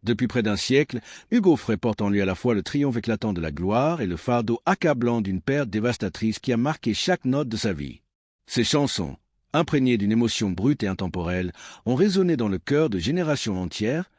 Depuis près d'un siècle, Hugo Frey porte en lui à la fois le triomphe éclatant de la gloire et le fardeau accablant d'une perte dévastatrice qui a marqué chaque note de sa vie. Ses chansons, imprégnées d'une émotion brute et intemporelle, ont résonné dans le cœur de générations entières,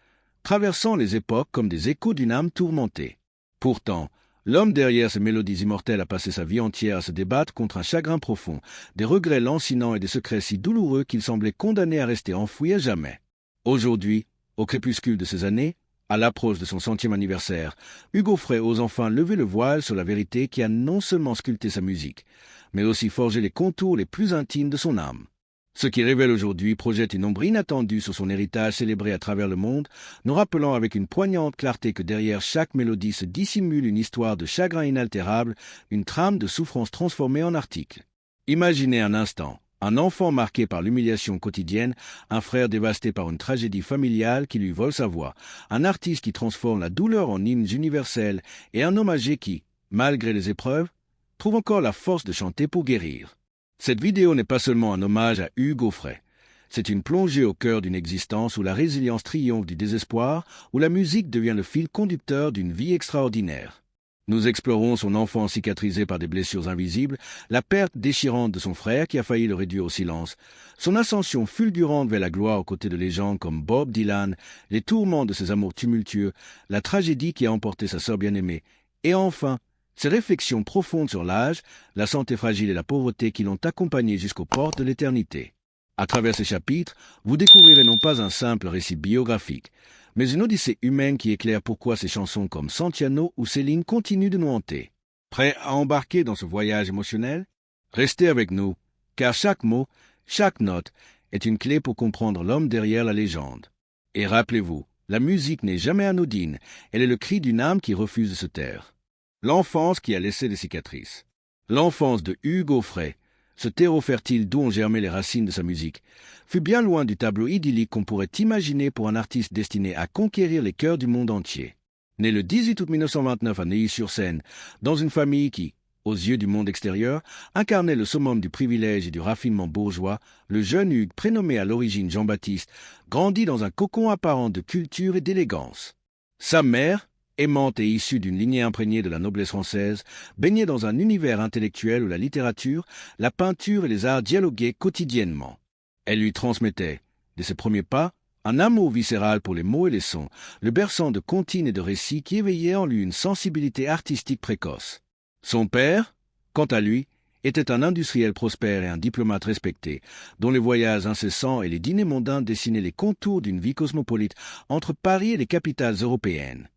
traversant les époques comme des échos d'une âme tourmentée. Pourtant, l'homme derrière ces mélodies immortelles a passé sa vie entière à se débattre contre un chagrin profond, des regrets lancinants et des secrets si douloureux qu'il semblait condamné à rester enfoui à jamais. Aujourd'hui, au crépuscule de ses années, à l'approche de son 100e anniversaire, Hugo Frey ose enfin lever le voile sur la vérité qui a non seulement sculpté sa musique, mais aussi forgé les contours les plus intimes de son âme. Ce qui révèle aujourd'hui projette une ombre inattendue sur son héritage célébré à travers le monde, nous rappelant avec une poignante clarté que derrière chaque mélodie se dissimule une histoire de chagrin inaltérable, une trame de souffrance transformée en article. Imaginez un instant, un enfant marqué par l'humiliation quotidienne, un frère dévasté par une tragédie familiale qui lui vole sa voix, un artiste qui transforme la douleur en hymne universel et un homme âgé qui, malgré les épreuves, trouve encore la force de chanter pour guérir. Cette vidéo n'est pas seulement un hommage à Hugo Frey. C'est une plongée au cœur d'une existence où la résilience triomphe du désespoir, où la musique devient le fil conducteur d'une vie extraordinaire. Nous explorons son enfance cicatrisée par des blessures invisibles, la perte déchirante de son frère qui a failli le réduire au silence, son ascension fulgurante vers la gloire aux côtés de légendes comme Bob Dylan, les tourments de ses amours tumultueux, la tragédie qui a emporté sa sœur bien-aimée, et enfin, ces réflexions profondes sur l'âge, la santé fragile et la pauvreté qui l'ont accompagné jusqu'aux portes de l'éternité. À travers ces chapitres, vous découvrirez non pas un simple récit biographique, mais une odyssée humaine qui éclaire pourquoi ces chansons comme Santiano ou Céline continuent de nous hanter. Prêt à embarquer dans ce voyage émotionnel? Restez avec nous, car chaque mot, chaque note est une clé pour comprendre l'homme derrière la légende. Et rappelez-vous, la musique n'est jamais anodine, elle est le cri d'une âme qui refuse de se taire. L'enfance qui a laissé des cicatrices. L'enfance de Hugo Frey, ce terreau fertile d'où ont germé les racines de sa musique, fut bien loin du tableau idyllique qu'on pourrait imaginer pour un artiste destiné à conquérir les cœurs du monde entier. Né le 18 août 1929 à Neuilly-sur-Seine, dans une famille qui, aux yeux du monde extérieur, incarnait le summum du privilège et du raffinement bourgeois, le jeune Hugues, prénommé à l'origine Jean-Baptiste, grandit dans un cocon apparent de culture et d'élégance. Sa mère, aimante et issue d'une lignée imprégnée de la noblesse française, baignait dans un univers intellectuel où la littérature, la peinture et les arts dialoguaient quotidiennement. Elle lui transmettait, dès ses premiers pas, un amour viscéral pour les mots et les sons, le berçant de comptines et de récits qui éveillaient en lui une sensibilité artistique précoce. Son père, quant à lui, était un industriel prospère et un diplomate respecté, dont les voyages incessants et les dîners mondains dessinaient les contours d'une vie cosmopolite entre Paris et les capitales européennes.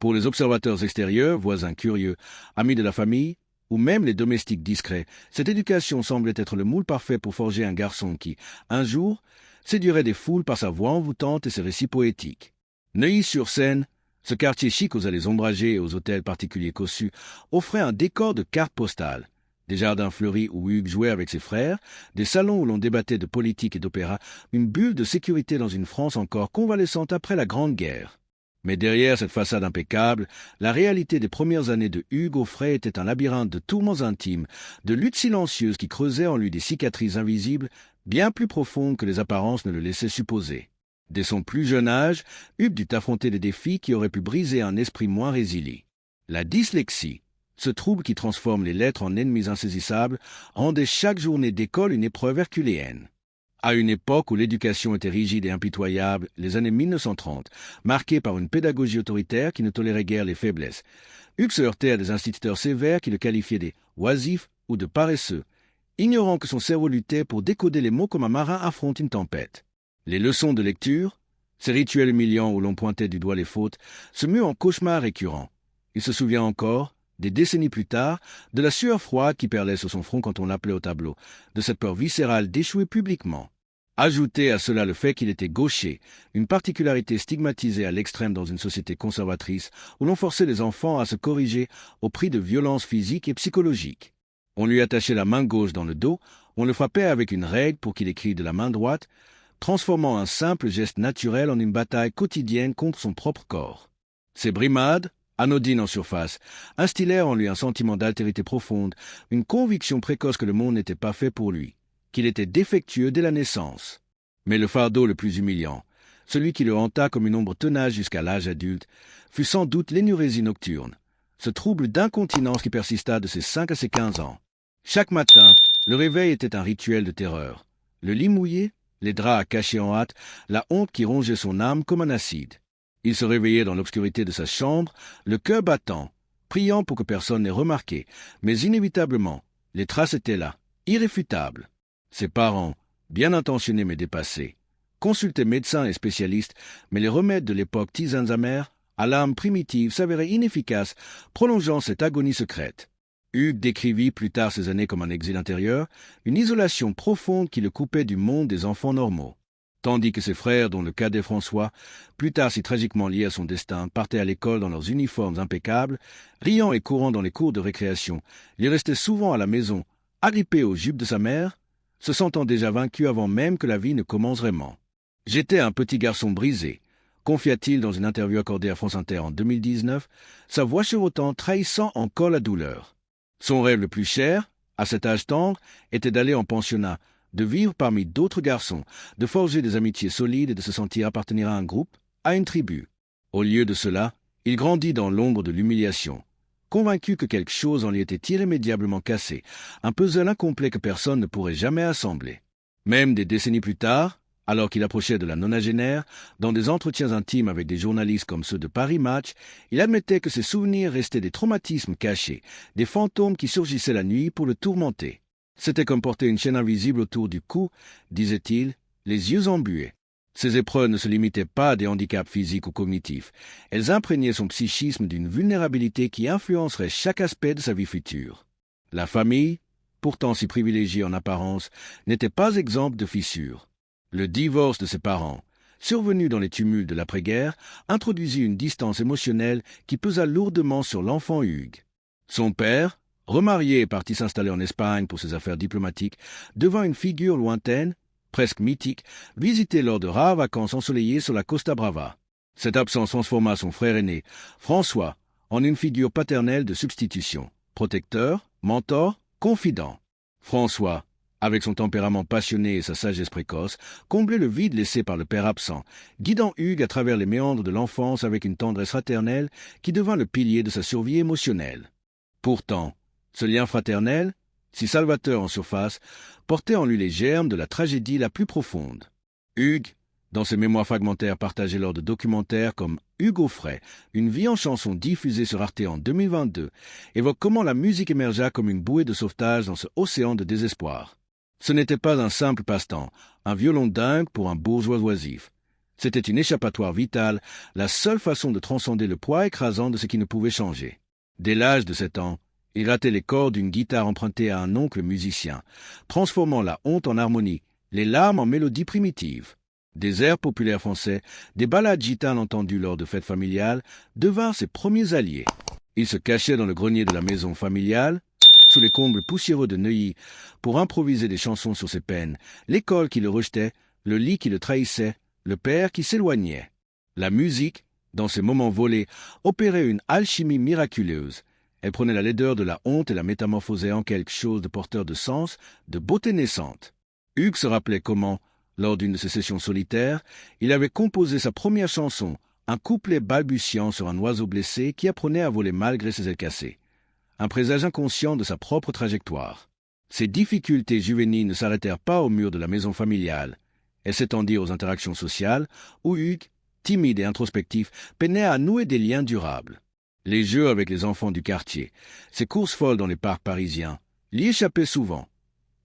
Pour les observateurs extérieurs, voisins curieux, amis de la famille, ou même les domestiques discrets, cette éducation semblait être le moule parfait pour forger un garçon qui, un jour, séduirait des foules par sa voix envoûtante et ses récits poétiques. Neuilly-sur-Seine, ce quartier chic aux allées ombragées et aux hôtels particuliers cossus, offrait un décor de cartes postales. Des jardins fleuris où Hugues jouait avec ses frères, des salons où l'on débattait de politique et d'opéra, une bulle de sécurité dans une France encore convalescente après la Grande Guerre. Mais derrière cette façade impeccable, la réalité des premières années de Hugo Frey était un labyrinthe de tourments intimes, de luttes silencieuses qui creusaient en lui des cicatrices invisibles, bien plus profondes que les apparences ne le laissaient supposer. Dès son plus jeune âge, Hugues dut affronter des défis qui auraient pu briser un esprit moins résilient. La dyslexie, ce trouble qui transforme les lettres en ennemis insaisissables, rendait chaque journée d'école une épreuve herculéenne. À une époque où l'éducation était rigide et impitoyable, les années 1930, marquées par une pédagogie autoritaire qui ne tolérait guère les faiblesses, Hugues se heurtait à des instituteurs sévères qui le qualifiaient des oisifs ou de paresseux, ignorant que son cerveau luttait pour décoder les mots comme un marin affronte une tempête. Les leçons de lecture, ces rituels humiliants où l'on pointait du doigt les fautes, se muent en cauchemars récurrents. Il se souvient encore, des décennies plus tard, de la sueur froide qui perlait sur son front quand on l'appelait au tableau, de cette peur viscérale d'échouer publiquement. Ajoutez à cela le fait qu'il était gaucher, une particularité stigmatisée à l'extrême dans une société conservatrice où l'on forçait les enfants à se corriger au prix de violences physiques et psychologiques. On lui attachait la main gauche dans le dos, on le frappait avec une règle pour qu'il écrive de la main droite, transformant un simple geste naturel en une bataille quotidienne contre son propre corps. Ces brimades, anodines en surface, instillèrent en lui un sentiment d'altérité profonde, une conviction précoce que le monde n'était pas fait pour lui, qu'il était défectueux dès la naissance. Mais le fardeau le plus humiliant, celui qui le hanta comme une ombre tenace jusqu'à l'âge adulte, fut sans doute l'énurésie nocturne, ce trouble d'incontinence qui persista de ses 5 à ses 15 ans. Chaque matin, le réveil était un rituel de terreur. Le lit mouillé, les draps à cacher en hâte, la honte qui rongeait son âme comme un acide. Il se réveillait dans l'obscurité de sa chambre, le cœur battant, priant pour que personne n'ait remarqué, mais inévitablement, les traces étaient là, irréfutables. Ses parents, bien intentionnés mais dépassés, consultaient médecins et spécialistes, mais les remèdes de l'époque tisanes amères, à l'âme primitive, s'avéraient inefficaces, prolongeant cette agonie secrète. Hugues décrivit plus tard ces années comme un exil intérieur, une isolation profonde qui le coupait du monde des enfants normaux. Tandis que ses frères, dont le cadet François, plus tard si tragiquement lié à son destin, partaient à l'école dans leurs uniformes impeccables, riant et courant dans les cours de récréation, il restait souvent à la maison, agrippé aux jupes de sa mère, se sentant déjà vaincu avant même que la vie ne commence vraiment. « J'étais un petit garçon brisé », confia-t-il dans une interview accordée à France Inter en 2019, sa voix chevrotante trahissant encore la douleur. Son rêve le plus cher, à cet âge tendre, était d'aller en pensionnat, de vivre parmi d'autres garçons, de forger des amitiés solides et de se sentir appartenir à un groupe, à une tribu. Au lieu de cela, il grandit dans l'ombre de l'humiliation, convaincu que quelque chose en lui était irrémédiablement cassé, un puzzle incomplet que personne ne pourrait jamais assembler. Même des décennies plus tard, alors qu'il approchait de la nonagénaire, dans des entretiens intimes avec des journalistes comme ceux de Paris Match, il admettait que ses souvenirs restaient des traumatismes cachés, des fantômes qui surgissaient la nuit pour le tourmenter. C'était comme porter une chaîne invisible autour du cou, disait-il, les yeux embués. Ces épreuves ne se limitaient pas à des handicaps physiques ou cognitifs. Elles imprégnaient son psychisme d'une vulnérabilité qui influencerait chaque aspect de sa vie future. La famille, pourtant si privilégiée en apparence, n'était pas exempte de fissures. Le divorce de ses parents, survenu dans les tumultes de l'après-guerre, introduisit une distance émotionnelle qui pesa lourdement sur l'enfant Hugues. Son père, remarié et parti s'installer en Espagne pour ses affaires diplomatiques, devint une figure lointaine, presque mythique, visité lors de rares vacances ensoleillées sur la Costa Brava. Cette absence transforma son frère aîné, François, en une figure paternelle de substitution, protecteur, mentor, confident. François, avec son tempérament passionné et sa sagesse précoce, comblait le vide laissé par le père absent, guidant Hugues à travers les méandres de l'enfance avec une tendresse fraternelle qui devint le pilier de sa survie émotionnelle. Pourtant, ce lien fraternel, si salvateur en surface, portait en lui les germes de la tragédie la plus profonde. Hugues, dans ses mémoires fragmentaires partagées lors de documentaires comme Hugues au frais, une vie en chanson diffusée sur Arte en 2022, évoque comment la musique émergea comme une bouée de sauvetage dans ce océan de désespoir. Ce n'était pas un simple passe-temps, un violon dingue pour un bourgeois oisif. C'était une échappatoire vitale, la seule façon de transcender le poids écrasant de ce qui ne pouvait changer. Dès l'âge de 7 ans, il grattait les cordes d'une guitare empruntée à un oncle musicien, transformant la honte en harmonie, les larmes en mélodie primitive. Des airs populaires français, des ballades gitanes entendues lors de fêtes familiales, devinrent ses premiers alliés. Il se cachait dans le grenier de la maison familiale, sous les combles poussiéreux de Neuilly, pour improviser des chansons sur ses peines, l'école qui le rejetait, le lit qui le trahissait, le père qui s'éloignait. La musique, dans ces moments volés, opérait une alchimie miraculeuse. Elle prenait la laideur de la honte et la métamorphosait en quelque chose de porteur de sens, de beauté naissante. Hugues se rappelait comment, lors d'une de ses sessions solitaires, il avait composé sa première chanson, un couplet balbutiant sur un oiseau blessé qui apprenait à voler malgré ses ailes cassées. Un présage inconscient de sa propre trajectoire. Ces difficultés juvéniles ne s'arrêtèrent pas au mur de la maison familiale. Elles s'étendirent aux interactions sociales, où Hugues, timide et introspectif, peinait à nouer des liens durables. Les jeux avec les enfants du quartier, ses courses folles dans les parcs parisiens, l'y échappaient souvent.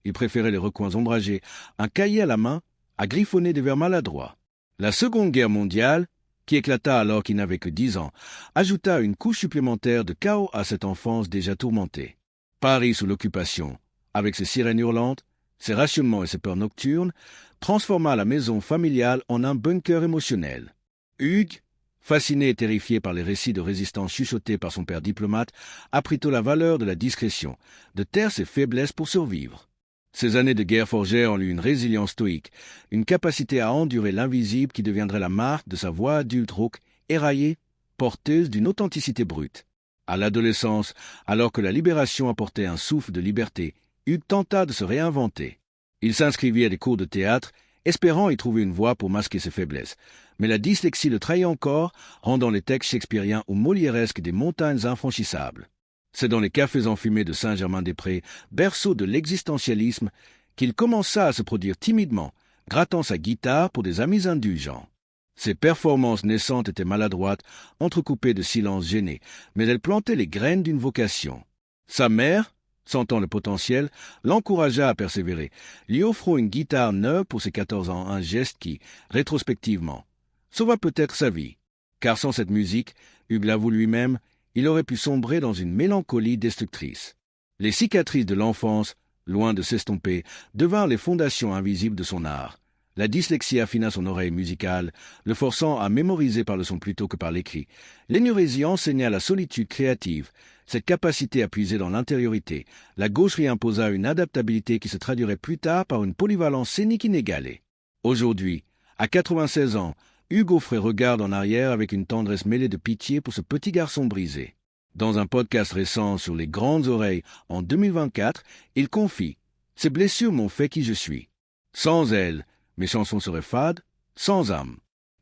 Il préférait les recoins ombragés, un cahier à la main, à griffonner des vers maladroits. La Seconde Guerre mondiale, qui éclata alors qu'il n'avait que 10 ans, ajouta une couche supplémentaire de chaos à cette enfance déjà tourmentée. Paris sous l'occupation, avec ses sirènes hurlantes, ses rationnements et ses peurs nocturnes, transforma la maison familiale en un bunker émotionnel. Hugues, fasciné et terrifié par les récits de résistance chuchotés par son père diplomate, apprit tôt la valeur de la discrétion, de taire ses faiblesses pour survivre. Ces années de guerre forgèrent en lui une résilience stoïque, une capacité à endurer l'invisible qui deviendrait la marque de sa voix adulte rauque, éraillée, porteuse d'une authenticité brute. À l'adolescence, alors que la libération apportait un souffle de liberté, Hugues tenta de se réinventer. Il s'inscrivit à des cours de théâtre espérant y trouver une voie pour masquer ses faiblesses. Mais la dyslexie le trahit encore, rendant les textes shakespeariens ou molièresques des montagnes infranchissables. C'est dans les cafés enfumés de Saint-Germain-des-Prés, berceau de l'existentialisme, qu'il commença à se produire timidement, grattant sa guitare pour des amis indulgents. Ses performances naissantes étaient maladroites, entrecoupées de silences gênés, mais elles plantaient les graines d'une vocation. Sa mère, sentant le potentiel, l'encouragea à persévérer, lui offrant une guitare neuve pour ses 14 ans, un geste qui, rétrospectivement, sauva peut-être sa vie, car sans cette musique, Hugues l'avoue lui-même, il aurait pu sombrer dans une mélancolie destructrice. Les cicatrices de l'enfance, loin de s'estomper, devinrent les fondations invisibles de son art. La dyslexie affina son oreille musicale, le forçant à mémoriser par le son plutôt que par l'écrit. L'énurésie enseigna la solitude créative, cette capacité à puiser dans l'intériorité. La gaucherie imposa une adaptabilité qui se traduirait plus tard par une polyvalence scénique inégalée. Aujourd'hui, à 96 ans, Hugues Aufray regarde en arrière avec une tendresse mêlée de pitié pour ce petit garçon brisé. Dans un podcast récent sur les grandes oreilles en 2024, il confie « Ces blessures m'ont fait qui je suis. Sans elles, mes chansons seraient fades, sans âme.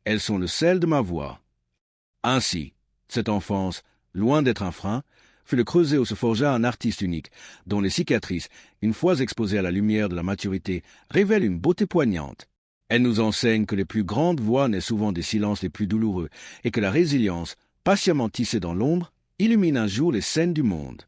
Elles sont le sel de ma voix. » Ainsi, cette enfance, loin d'être un frein, fut le creuset où se forgea un artiste unique, dont les cicatrices, une fois exposées à la lumière de la maturité, révèlent une beauté poignante. Elle nous enseigne que les plus grandes voix naissent souvent des silences les plus douloureux et que la résilience, patiemment tissée dans l'ombre, illumine un jour les scènes du monde.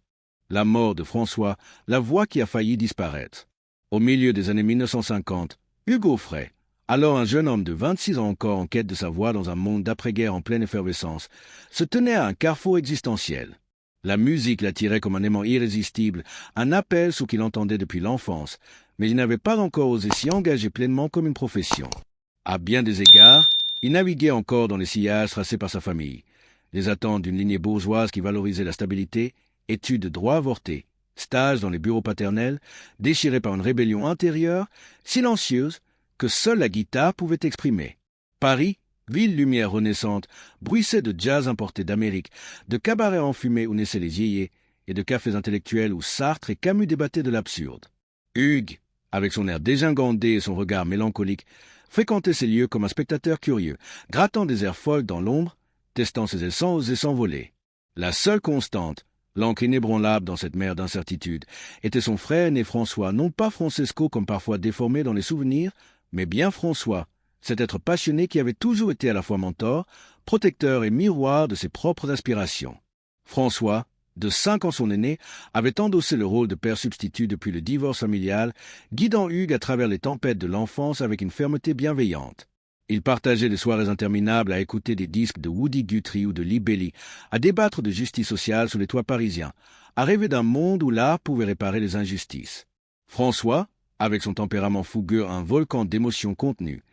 La mort de François, la voix qui a failli disparaître. Au milieu des années 1950, Hugues Aufray, alors un jeune homme de 26 ans encore en quête de sa voix dans un monde d'après-guerre en pleine effervescence, se tenait à un carrefour existentiel. La musique l'attirait comme un aimant irrésistible, un appel sous qu'il entendait depuis l'enfance, mais il n'avait pas encore osé s'y engager pleinement comme une profession. À bien des égards, il naviguait encore dans les sillages tracés par sa famille. Les attentes d'une lignée bourgeoise qui valorisait la stabilité, études de droit avorté, stages dans les bureaux paternels, déchirés par une rébellion intérieure, silencieuse, que seule la guitare pouvait exprimer. Paris, ville lumière renaissante, bruissait de jazz importé d'Amérique, de cabarets enfumés où naissaient les yéyés, et de cafés intellectuels où Sartre et Camus débattaient de l'absurde. Hugues, avec son air dégingandé et son regard mélancolique, fréquentait ces lieux comme un spectateur curieux, grattant des airs folles dans l'ombre, testant ses ailes sans oser s'envoler. La seule constante, l'encre inébranlable dans cette mer d'incertitude, était son frère né François, non pas Francesco comme parfois déformé dans les souvenirs, mais bien François, cet être passionné qui avait toujours été à la fois mentor, protecteur et miroir de ses propres aspirations. François, de 5 ans son aîné, avait endossé le rôle de père substitut depuis le divorce familial, guidant Hugues à travers les tempêtes de l'enfance avec une fermeté bienveillante. Il partageait des soirées interminables à écouter des disques de Woody Guthrie ou de Lee Bailey, à débattre de justice sociale sous les toits parisiens, à rêver d'un monde où l'art pouvait réparer les injustices. François, avec son tempérament fougueux, un volcan d'émotions contenues,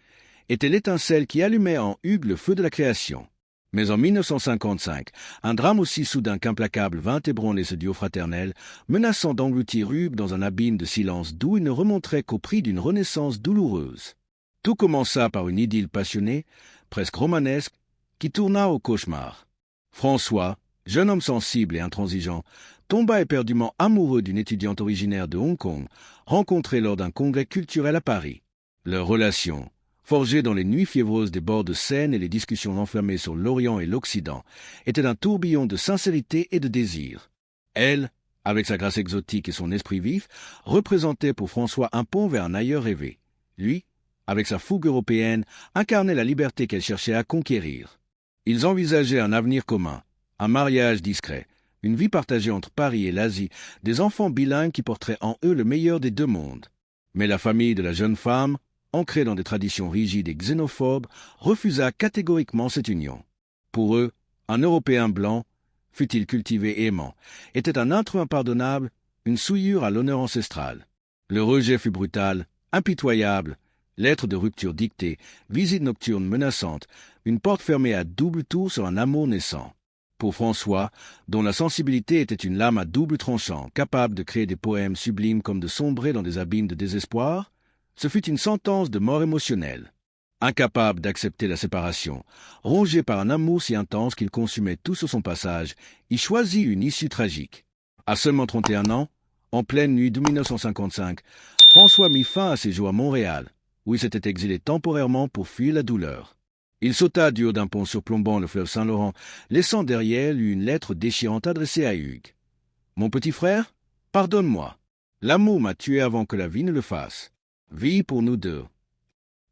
était l'étincelle qui allumait en Hugues le feu de la création. Mais en 1955, un drame aussi soudain qu'implacable vint ébranler ce duo fraternel, menaçant d'engloutir Hugues dans un abîme de silence d'où il ne remonterait qu'au prix d'une renaissance douloureuse. Tout commença par une idylle passionnée, presque romanesque, qui tourna au cauchemar. François, jeune homme sensible et intransigeant, tomba éperdument amoureux d'une étudiante originaire de Hong Kong, rencontrée lors d'un congrès culturel à Paris. Leur relation, forgée dans les nuits fiévreuses des bords de Seine et les discussions enflammées sur l'Orient et l'Occident, était un tourbillon de sincérité et de désir. Elle, avec sa grâce exotique et son esprit vif, représentait pour François un pont vers un ailleurs rêvé. Lui, avec sa fougue européenne, incarnait la liberté qu'elle cherchait à conquérir. Ils envisageaient un avenir commun, un mariage discret, une vie partagée entre Paris et l'Asie, des enfants bilingues qui porteraient en eux le meilleur des deux mondes. Mais la famille de la jeune femme, ancrée dans des traditions rigides et xénophobes, refusa catégoriquement cette union. Pour eux, un Européen blanc, fût-il cultivé et aimant, était un intrus impardonnable, une souillure à l'honneur ancestral. Le rejet fut brutal, impitoyable, lettre de rupture dictée, visite nocturne menaçante, une porte fermée à double tour sur un amour naissant. Pour François, dont la sensibilité était une lame à double tranchant, capable de créer des poèmes sublimes comme de sombrer dans des abîmes de désespoir, ce fut une sentence de mort émotionnelle. Incapable d'accepter la séparation, rongé par un amour si intense qu'il consumait tout sur son passage, il choisit une issue tragique. À seulement 31 ans, en pleine nuit de 1955, François mit fin à ses jours à Montréal, où il s'était exilé temporairement pour fuir la douleur. Il sauta du haut d'un pont surplombant le fleuve Saint-Laurent, laissant derrière lui une lettre déchirante adressée à Hugues. « Mon petit frère, pardonne-moi. L'amour m'a tué avant que la vie ne le fasse. Vie pour nous deux. »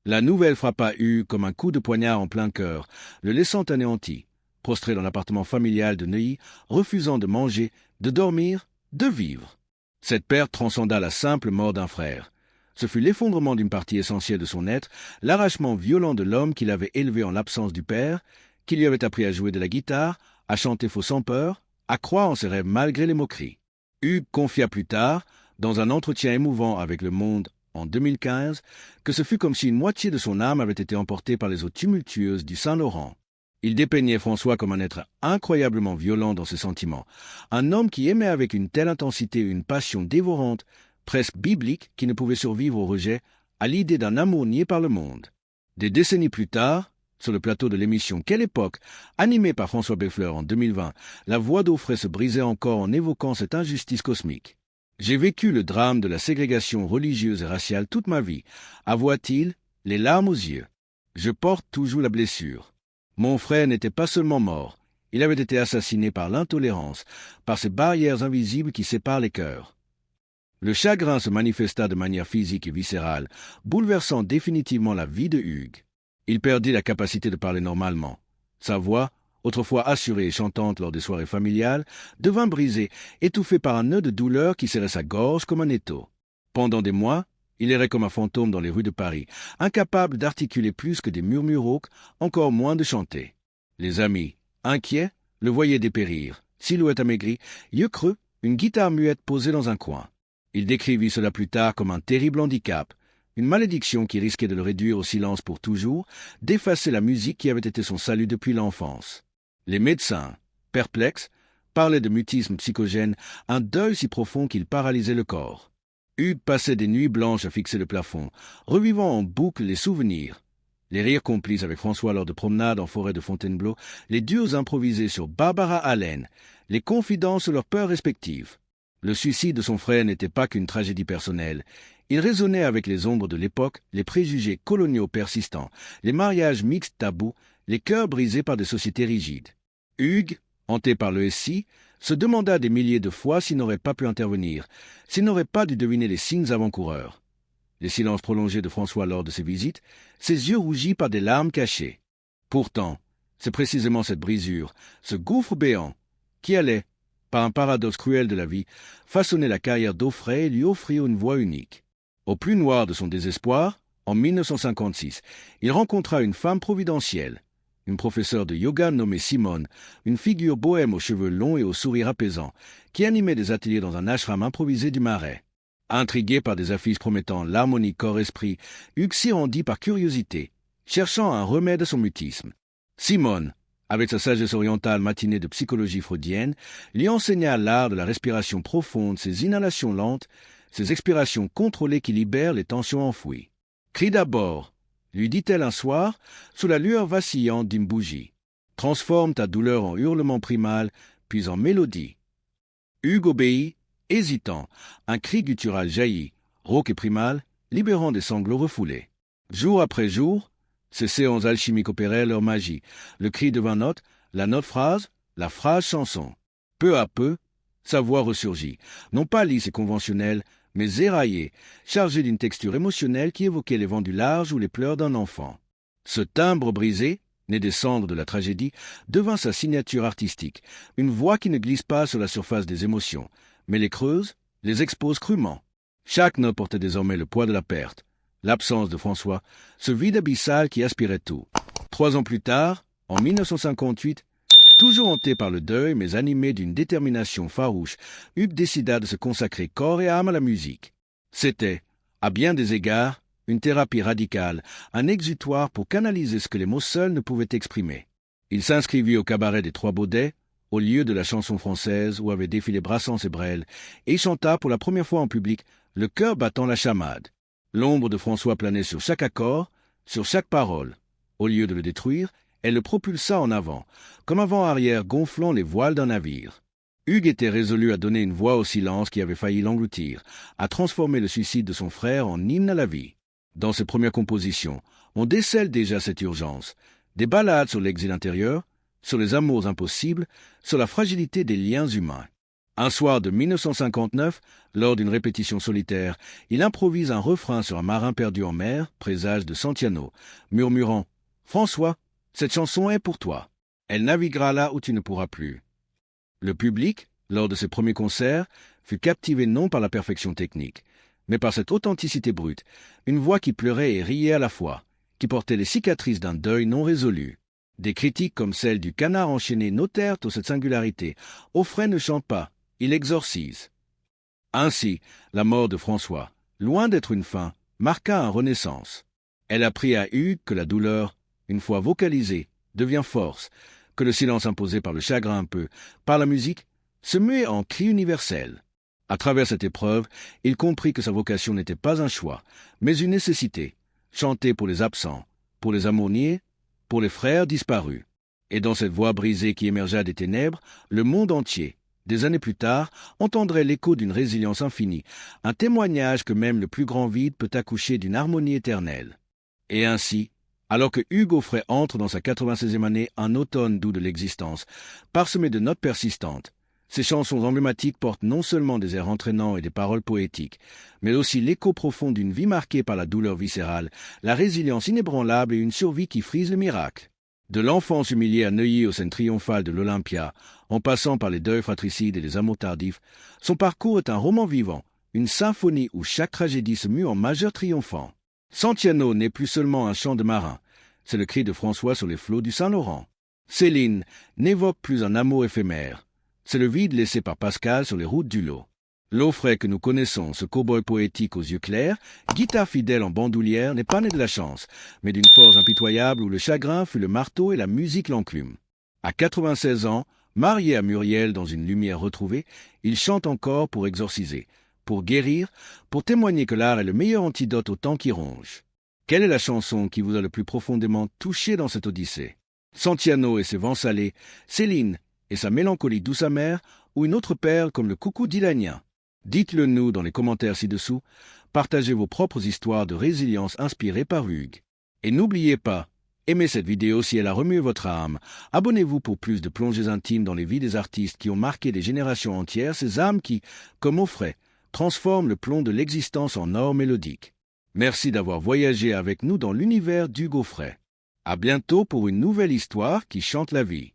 La nouvelle frappa Hugues comme un coup de poignard en plein cœur, le laissant anéanti, prostré dans l'appartement familial de Neuilly, refusant de manger, de dormir, de vivre. Cette perte transcenda la simple mort d'un frère. Ce fut l'effondrement d'une partie essentielle de son être, l'arrachement violent de l'homme qu'il avait élevé en l'absence du père, qui lui avait appris à jouer de la guitare, à chanter faux sans peur, à croire en ses rêves malgré les moqueries. Hugues confia plus tard, dans un entretien émouvant avec Le Monde en 2015, que ce fut comme si une moitié de son âme avait été emportée par les eaux tumultueuses du Saint-Laurent. Il dépeignait François comme un être incroyablement violent dans ses sentiments, un homme qui aimait avec une telle intensité une passion dévorante, presque biblique, qui ne pouvait survivre au rejet, à l'idée d'un amour nié par le monde. Des décennies plus tard, sur le plateau de l'émission Quelle époque, animée par François Beffleur en 2020, la voix d'Aufray se brisait encore en évoquant cette injustice cosmique. « J'ai vécu le drame de la ségrégation religieuse et raciale toute ma vie, avoua-t-il, les larmes aux yeux. Je porte toujours la blessure. Mon frère n'était pas seulement mort, il avait été assassiné par l'intolérance, par ces barrières invisibles qui séparent les cœurs. » Le chagrin se manifesta de manière physique et viscérale, bouleversant définitivement la vie de Hugues. Il perdit la capacité de parler normalement. Sa voix, autrefois assurée et chantante lors des soirées familiales, devint brisée, étouffée par un nœud de douleur qui serrait sa gorge comme un étau. Pendant des mois, il errait comme un fantôme dans les rues de Paris, incapable d'articuler plus que des murmures rauques, encore moins de chanter. Les amis, inquiets, le voyaient dépérir, silhouette amaigrie, yeux creux, une guitare muette posée dans un coin. Il décrivit cela plus tard comme un terrible handicap, une malédiction qui risquait de le réduire au silence pour toujours, d'effacer la musique qui avait été son salut depuis l'enfance. Les médecins, perplexes, parlaient de mutisme psychogène, un deuil si profond qu'il paralysait le corps. Hugues passait des nuits blanches à fixer le plafond, revivant en boucle les souvenirs. Les rires complices avec François lors de promenades en forêt de Fontainebleau, les duos improvisés sur Barbara Allen, les confidences sur leurs peurs respectives. Le suicide de son frère n'était pas qu'une tragédie personnelle. Il résonnait avec les ombres de l'époque, les préjugés coloniaux persistants, les mariages mixtes tabous, les cœurs brisés par des sociétés rigides. Hugues, hanté par le SI, se demanda des milliers de fois s'il n'aurait pas pu intervenir, s'il n'aurait pas dû deviner les signes avant-coureurs. Les silences prolongés de François lors de ses visites, ses yeux rougis par des larmes cachées. Pourtant, c'est précisément cette brisure, ce gouffre béant, qui allait, par un paradoxe cruel de la vie, façonner la carrière d'Aufray et lui offrir une voix unique. Au plus noir de son désespoir, en 1956, il rencontra une femme providentielle, une professeure de yoga nommée Simone, une figure bohème aux cheveux longs et au sourire apaisant, qui animait des ateliers dans un ashram improvisé du Marais. Intrigué par des affiches promettant l'harmonie corps-esprit, Hugues s'y rendit par curiosité, cherchant un remède à son mutisme. Simone, avec sa sagesse orientale matinée de psychologie freudienne, lui enseigna l'art de la respiration profonde, ses inhalations lentes, ses expirations contrôlées qui libèrent les tensions enfouies. « Crie d'abord », lui dit-elle un soir, sous la lueur vacillante d'une bougie. « Transforme ta douleur en hurlement primal, puis en mélodie. » Hugues obéit, hésitant. Un cri guttural jaillit, rauque et primal, libérant des sanglots refoulés. Jour après jour, ces séances alchimiques opéraient leur magie. Le cri devint note, la note phrase, la phrase chanson. Peu à peu, sa voix ressurgit, non pas lisse et conventionnelle, mais éraillée, chargée d'une texture émotionnelle qui évoquait les vents du large ou les pleurs d'un enfant. Ce timbre brisé, né des cendres de la tragédie, devint sa signature artistique, une voix qui ne glisse pas sur la surface des émotions, mais les creuse, les expose crûment. Chaque note portait désormais le poids de la perte, l'absence de François, ce vide abyssal qui aspirait tout. 3 ans plus tard, en 1958, toujours hanté par le deuil, mais animé d'une détermination farouche, Hugues décida de se consacrer corps et âme à la musique. C'était, à bien des égards, une thérapie radicale, un exutoire pour canaliser ce que les mots seuls ne pouvaient exprimer. Il s'inscrivit au cabaret des Trois Baudets, au lieu de la chanson française où avaient défilé Brassens et Brel, et y chanta pour la première fois en public, le cœur battant la chamade. L'ombre de François planait sur chaque accord, sur chaque parole. Au lieu de le détruire, elle le propulsa en avant, comme un vent-arrière gonflant les voiles d'un navire. Hugues était résolu à donner une voix au silence qui avait failli l'engloutir, à transformer le suicide de son frère en hymne à la vie. Dans ses premières compositions, on décèle déjà cette urgence. Des ballades sur l'exil intérieur, sur les amours impossibles, sur la fragilité des liens humains. Un soir de 1959, lors d'une répétition solitaire, il improvise un refrain sur un marin perdu en mer, présage de Santillano, murmurant « François, cette chanson est pour toi. Elle naviguera là où tu ne pourras plus. » Le public, lors de ses premiers concerts, fut captivé non par la perfection technique, mais par cette authenticité brute, une voix qui pleurait et riait à la fois, qui portait les cicatrices d'un deuil non résolu. Des critiques comme celle du Canard enchaîné notèrent cette singularité. Auffray ne chante pas, il exorcise. Ainsi, la mort de François, loin d'être une fin, marqua une renaissance. Elle apprit à Hugues que la douleur, une fois vocalisée, devient force, que le silence imposé par le chagrin par la musique, se muait en cri universel. À travers cette épreuve, il comprit que sa vocation n'était pas un choix, mais une nécessité, chanter pour les absents, pour les amours niés, pour les frères disparus. Et dans cette voix brisée qui émergea des ténèbres, le monde entier, des années plus tard, entendrait l'écho d'une résilience infinie, un témoignage que même le plus grand vide peut accoucher d'une harmonie éternelle. Et ainsi, alors que Hugues Aufray entre dans sa 96e année, un automne doux de l'existence, parsemé de notes persistantes, ses chansons emblématiques portent non seulement des airs entraînants et des paroles poétiques, mais aussi l'écho profond d'une vie marquée par la douleur viscérale, la résilience inébranlable et une survie qui frise le miracle. De l'enfance humiliée à Neuilly aux scènes triomphales de l'Olympia, en passant par les deuils fratricides et les amours tardifs, son parcours est un roman vivant, une symphonie où chaque tragédie se mue en majeur triomphant. Santillano n'est plus seulement un chant de marin, c'est le cri de François sur les flots du Saint-Laurent. Céline n'évoque plus un amour éphémère, c'est le vide laissé par Pascal sur les routes du Lot. L'Auffray que nous connaissons, ce cow-boy poétique aux yeux clairs, guitare fidèle en bandoulière, n'est pas né de la chance, mais d'une force impitoyable où le chagrin fut le marteau et la musique l'enclume. À 96 ans, marié à Muriel dans une lumière retrouvée, il chante encore pour exorciser, pour guérir, pour témoigner que l'art est le meilleur antidote au temps qui ronge. Quelle est la chanson qui vous a le plus profondément touché dans cette odyssée? Santillano et ses vents salés, Céline et sa mélancolie douce amère, ou une autre perle comme le coucou dylanien? Dites-le nous dans les commentaires ci-dessous, partagez vos propres histoires de résilience inspirées par Hugues. Et n'oubliez pas, aimez cette vidéo si elle a remué votre âme. Abonnez-vous pour plus de plongées intimes dans les vies des artistes qui ont marqué des générations entières, ces âmes qui, comme Auffray, transforment le plomb de l'existence en or mélodique. Merci d'avoir voyagé avec nous dans l'univers d'Hugues Aufray. À bientôt pour une nouvelle histoire qui chante la vie.